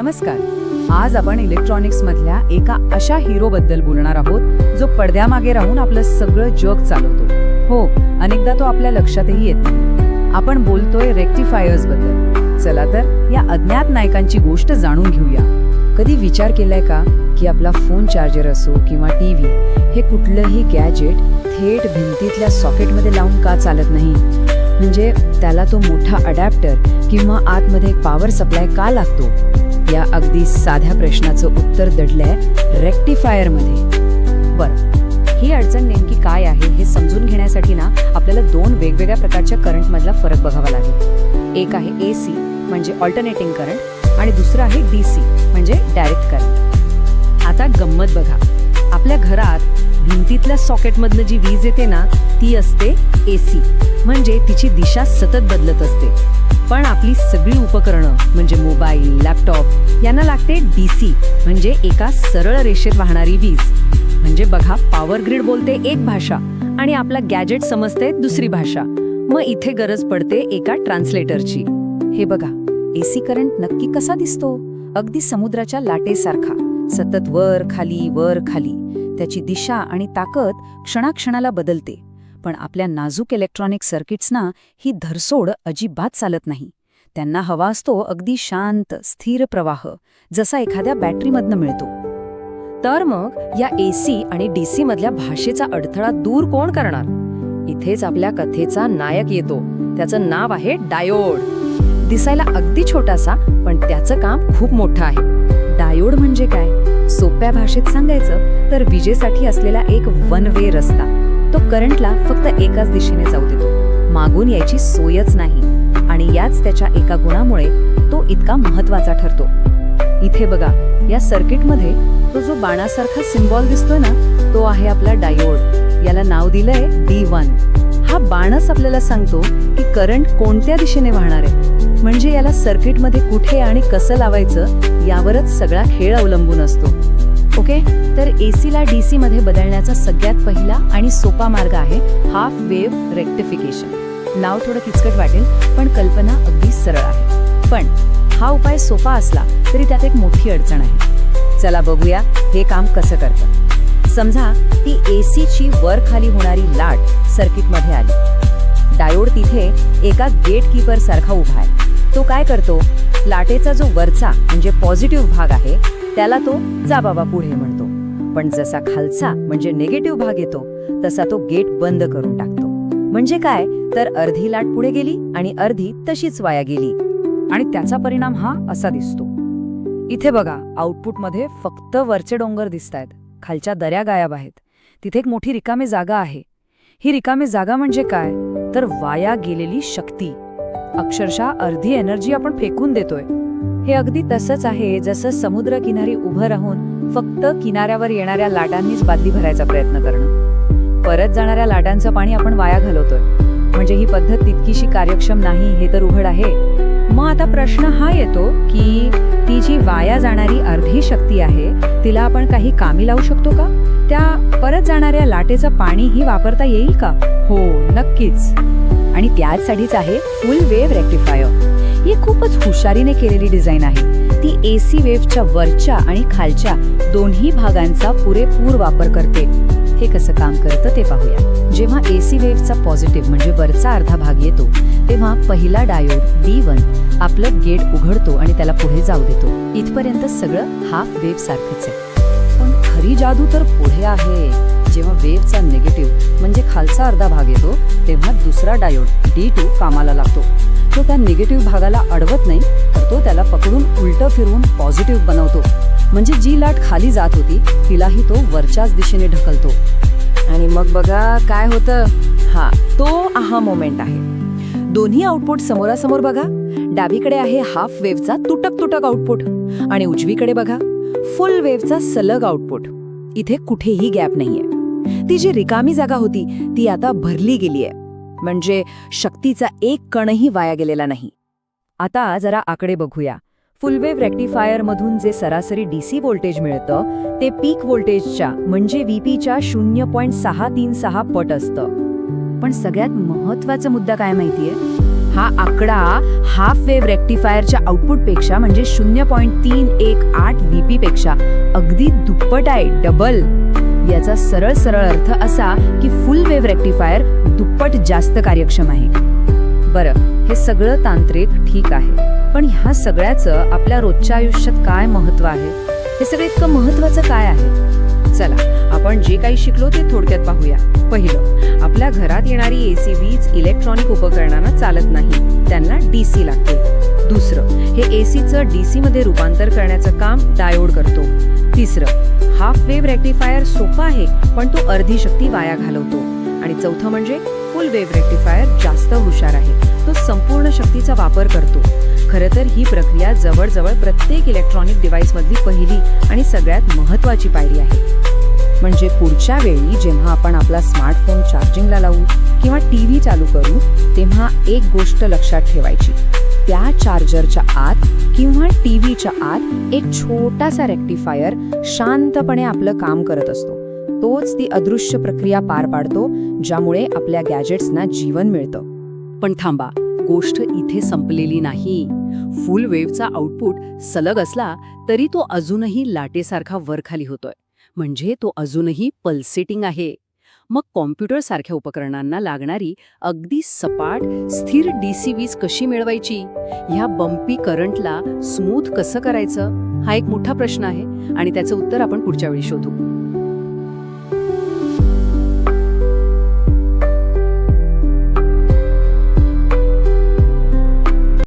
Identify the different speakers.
Speaker 1: नमस्कार. आज आपण इलेक्ट्रॉनिक्स मधल्या एका अशा हिरो बद्दल बोलणार आहोत जो पडद्यामागे राहून आपलं सगळं जग चालवतो. हो, अनेकदा तो आपल्या लक्षातही येत नाही. आपण बोलतोय रेक्टिफायर्स बद्दल. चला तर या अज्ञात नायकांची गोष्ट जाणून घेऊया. कधी विचार केलाय का की आपला फोन चार्जर असो किंवा टीव्ही हे कुठलंही गॅजेट थेट भिंतीतल्या सॉकेटमध्ये लावून का चालत नाही? म्हणजे त्याला तो मोठा अडॅप्टर किंवा आतमध्ये पॉवर सप्लाय का लागतो? या अगदी साध्या प्रश्नाचं उत्तर दडलंय रेक्टिफायरमध्ये. बरं, ही अडचण नेमकी काय आहे हे समजून घेण्यासाठी ना आपल्याला दोन वेगवेगळ्या प्रकारच्या करंटमधला फरक बघावा लागेल. एक आहे AC म्हणजे ऑल्टरनेटिंग करंट आणि दुसरं आहे DC म्हणजे डायरेक्ट करंट. आता गंमत बघा, आपल्या घरात भिंतीतल्या सॉकेटमधनं जी वीज येते ना ती असते AC, म्हणजे तिची दिशा सतत बदलत असते. पण आपली सगळी उपकरणं म्हणजे मोबाईल, लॅपटॉप यांना लागते DC म्हणजे एका सरळ रेषेत वाहणारी वीज. म्हणजे बघा, पॉवर ग्रिड बोलते एक भाषा आणि आपला गॅजेट समजते दुसरी भाषा. मग इथे गरज पडते एका ट्रान्सलेटरची. हे बघा, AC करंट नक्की कसा दिसतो? अगदी समुद्राच्या लाटेसारखा, सतत वर खाली. त्याची दिशा आणि ताकद क्षणाक्षणाला बदलते. पण आपल्या नाजूक इलेक्ट्रॉनिक सर्किट्सना ही धरसोड अजिबात चालत नाही. त्यांना हवा असतो अगदी शांत स्थिर प्रवाह, जसा एखाद्या बॅटरीमधनं मिळतो. तर मग या AC आणि DC मधल्या भाषेचा अडथळा दूर कोण करणार? इथेच आपल्या कथेचा नायक येतो. त्याचं नाव आहे डायोड. दिसायला अगदी छोटासा, पण त्याचं काम खूप मोठं आहे. डायोड म्हणजे काय? सोप्या भाषेत सांगायचं तर विजेसाठी असलेला एक वन वे रस्ता. तो करंटला फक्त एकाच दिशेने जाऊ देतो, मागून यायची सोयच नाही. आणि याच त्याच्या एका गुणामुळे तो इतका महत्वाचा ठरतो. इथे बघा, या सर्किटमध्ये तो जो बाणासारखा सिम्बॉल दिसतोय ना, तो आहे आपला डायोड. याला नाव दिलंय D1. हा बाणच आपल्याला सांगतो की करंट कोणत्या दिशेने वाहणार आहे. म्हणजे याला सर्किटमध्ये कुठे आणि कसं लावायचं यावरच सगळा खेळ अवलंबून असतो. ओके, तर AC ला DC मध्ये बदलण्याचा सगळ्यात पहिला आणि सोपा मार्ग आहे हाफ वेव्ह रेक्टिफिकेशन. नाव थोडं किचकट वाटेल, पण कल्पना अगदी सरळ आहे. पण हा उपाय सोपा असला तरी त्यात एक मोठी अडचण आहे. चला बघूया हे काम कसं करतं. समजा ती AC ची वर खाली होणारी लाट सर्किटमध्ये आली. डायोड तिथे एका गेट कीपर सारखा उभा आहे. तो काय करतो? लाटेचा जो वरचा म्हणजे पॉझिटिव्ह भाग आहे त्याला तो जा बाबा पुढे म्हणतो. पण जसा खालचा म्हणजे निगेटिव्ह भाग येतो तसा तो गेट बंद करून टाकतो. म्हणजे काय, तर अर्धी लाट पुढे गेली आणि अर्धी तशीच वाया गेली. आणि त्याचा परिणाम हा असा दिसतो. इथे बघा, आउटपुटमध्ये फक्त वरचे डोंगर दिसतायत, खालच्या दऱ्या गायब आहेत. तिथे एक मोठी रिकामी जागा आहे. ही रिकामी जागा म्हणजे काय, तर वाया गेलेली शक्ती. अक्षरशः अर्धी एनर्जी आपण फेकून देतोय. हे अगदी तसंच आहे जसं समुद्र किनारी उभं राहून फक्त किनाऱ्यावर येणाऱ्या लाटांनीच बादली भरायचा प्रयत्न करणं. परत जाणाऱ्या लाटांचं पाणी आपण वाया घालवतोय. म्हणजे ही पद्धत तितकीशी कार्यक्षम नाही हे तर उघड आहे. मग आता प्रश्न हा येतो की ती जी वाया जाणारी अर्धी शक्ती आहे तिला आपण काही कामी लावू शकतो का? त्या परत जाणाऱ्या लाटेचं पाणीही वापरता येईल का? हो, नक्कीच. आणि त्याचसाठीच आहे फुल वेव्ह रेक्टिफायर. ही खूपच हुशारीने केलेली डिझाईन आहे. ती AC वेव्हच्या वरच्या आणि खालच्या दोन्ही भागांचा पुरेपूर वापर करते. हे कसं काम करतं ते पाहूया. जेव्हा AC वेव्हचा पॉझिटिव्ह म्हणजे वरचा अर्धा भाग येतो तेव्हा पहिला डायोड D1 आपलं गेट उघडतो आणि त्याला पुढे जाऊ देतो. इथपर्यंत सगळं हाफ वेव्ह सारखंच आहे. पण खरी जादू तर पुढे आहे. जेव्हा वेव्हचा निगेटिव्ह म्हणजे खालचा अर्धा भाग येतो तेव्हा दुसरा डायोड D2 कामाला लागतो. तो त्या निगेटिव्ह भागाला अडवत नाही, तर तो त्याला पकडून उलटं फिरवून पॉझिटिव्ह बनवतो. म्हणजे जी लाट खाली जात होती तिलाही तो वरच्याच दिशेने ढकलतो. आणि मग बघा काय होतं. तो आहा मोमेंट आहे. दोन्ही आउटपुट समोरासमोर बघा. डावीकडे आहे हाफ वेव्हचा तुटक आउटपुट आणि उजवीकडे बघा फुल वेव्हचा सलग आउटपुट. इथे कुठेही गॅप नाहीये. ती जी रिकामी जागा होती ती आता भरली गेलीये. म्हणजे शक्तीचा एक कणही वाया गेलेला नाही. आता जरा आकडे बघूया. फुलवेव्ह रेक्टिफायर मधून जे सरासरी DC व्होल्टेज मिळतं ते पीक व्होल्टेजच्या म्हणजे VPच्या 0.636 पट असतं. पण सगळ्यात महत्त्वाचा मुद्दा काय माहितीये? हा आकडा हाफ वेव्ह रेक्टिफायरच्या आउटपुटपेक्षा म्हणजे 0.318 VP पेक्षा अगदी दुप्पट आहे, डबल. याचा सरळ सरळ अर्थ असा की फुल वेव्ह रेक्टिफायर दुप्पट जास्त कार्यक्षम आहे. बरं, हे सगळं तांत्रिक ठीक आहे, पण ह्या सगळ्याचं आपल्या रोजच्या आयुष्यात काय महत्त्व आहे? हे सगळं इतकं महत्त्वाचं काय आहे? चला, आपण जे काही शिकलो ते थोडक्यात पाहूया. पहिलं, आपल्या घरात येणारी एसी वीज इलेक्ट्रॉनिक उपकरणांना चालत नाही, त्यांना डीसी लागते. दुसरं, हे एसीचं डीसी मध्ये रूपांतर करण्याचं काम डायोड करतो. तिसरं, हाफ वेव्ह रेक्टिफायर सोपा आहे, पण तो अर्धी शक्ती वाया घालवतो. आणि चौथं म्हणजे फुल वेव्ह रेक्टिफायर जास्त हुशार आहे, तो संपूर्ण शक्तीचा वापर करतो. खरं तर ही प्रक्रिया जवळजवळ प्रत्येक इलेक्ट्रॉनिक डिव्हाइसमधली पहिली आणि सगळ्यात महत्त्वाची पायरी आहे. म्हणजे पुढच्या वेळी जेव्हा आपण आपला स्मार्टफोन चार्जिंगला लावू किंवा टीव्ही चालू करू, तेव्हा एक गोष्ट लक्षात ठेवायची. त्या चार्जरच्या आत किंवा टीव्हीच्या आत एक छोटासा रेक्टिफायर शांतपणे आपलं काम करत असतो. तोच ती अदृश्य प्रक्रिया पार पाडतो, ज्यामुळे आपल्या गॅजेट्सना जीवन मिळतं. पण थांबा, गोष्ट इथे संपलेली नाही. फुल वेव्हचा आउटपुट सलग असला तरी तो अजूनही लाटेसारखा वरखाली होतोय, म्हणजे तो अजूनही पल्सेटिंग आहे. मग कॉम्प्युटरसारख्या उपकरणांना लागणारी अगदी सपाट स्थिर डीसी वीज कशी मिळवायची? ह्या बम्पी करंटला स्मूथ कसं करायचं? हा एक मोठा प्रश्न आहे आणि त्याचं उत्तर आपण पुढच्या वेळी शोधू.